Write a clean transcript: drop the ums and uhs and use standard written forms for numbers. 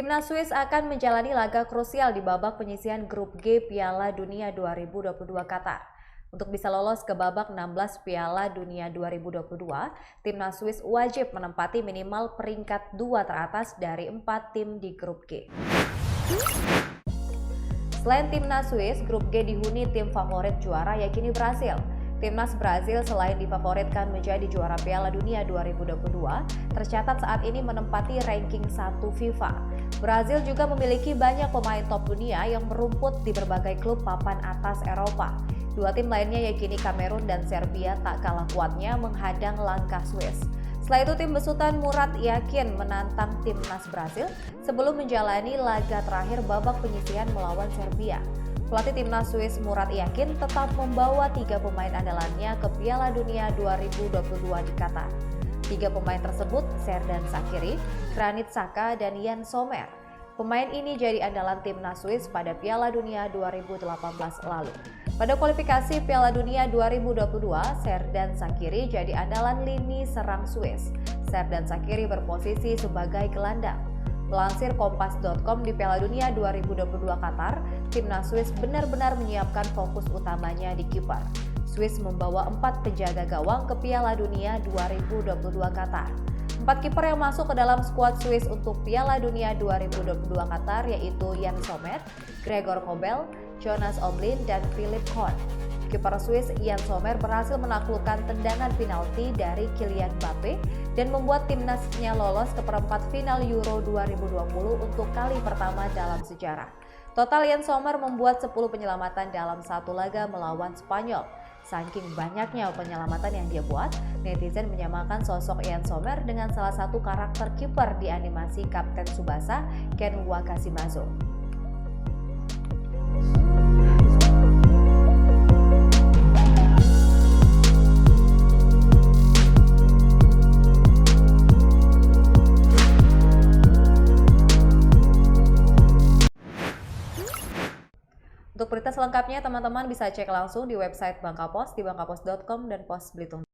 Timnas Swiss akan menjalani laga krusial di babak penyisihan grup G Piala Dunia 2022 Qatar. Untuk bisa lolos ke babak 16 Piala Dunia 2022, Timnas Swiss wajib menempati minimal peringkat 2 teratas dari 4 tim di grup G. Selain Timnas Swiss, grup G dihuni tim favorit juara yakni Brasil. Timnas Brazil selain difavoritkan menjadi juara Piala Dunia 2022, tercatat saat ini menempati ranking 1 FIFA. Brazil juga memiliki banyak pemain top dunia yang merumput di berbagai klub papan atas Eropa. Dua tim lainnya yakni Kamerun dan Serbia tak kalah kuatnya menghadang langkah Swiss. Setelah itu tim besutan Murat Yakin menantang Timnas Brazil sebelum menjalani laga terakhir babak penyisihan melawan Serbia. Pelatih Timnas Swiss Murat Yakin tetap membawa 3 pemain andalannya ke Piala Dunia 2022 di Qatar. 3 pemain tersebut Serdar Shaqiri, Granit Xhaka, dan Yann Sommer. Pemain ini jadi andalan Timnas Swiss pada Piala Dunia 2018 lalu. Pada kualifikasi Piala Dunia 2022, Serdar Shaqiri jadi andalan lini serang Swiss. Serdar Shaqiri berposisi sebagai gelandang. Melansir Kompas.com, di Piala Dunia 2022 Qatar, Timnas Swiss benar-benar menyiapkan fokus utamanya di kiper. Swiss membawa 4 penjaga gawang ke Piala Dunia 2022 Qatar. 4 kiper yang masuk ke dalam skuad Swiss untuk Piala Dunia 2022 Qatar yaitu Yann Sommer, Gregor Kobel, Jonas Omlin, dan Philipp Horn. Kiper Swiss Yann Sommer berhasil menaklukkan tendangan penalti dari Kylian Mbappe dan membuat timnasnya lolos ke perempat final Euro 2020 untuk kali pertama dalam sejarah. Total Yann Sommer membuat 10 penyelamatan dalam satu laga melawan Spanyol. Saking banyaknya penyelamatan yang dia buat, netizen menyamakan sosok Yann Sommer dengan salah satu karakter kiper di animasi Kapten Tsubasa, Ken Wakashimazu. Untuk berita selengkapnya, teman-teman bisa cek langsung di website Bangka Pos di bangkapos.com dan Pos Belitung.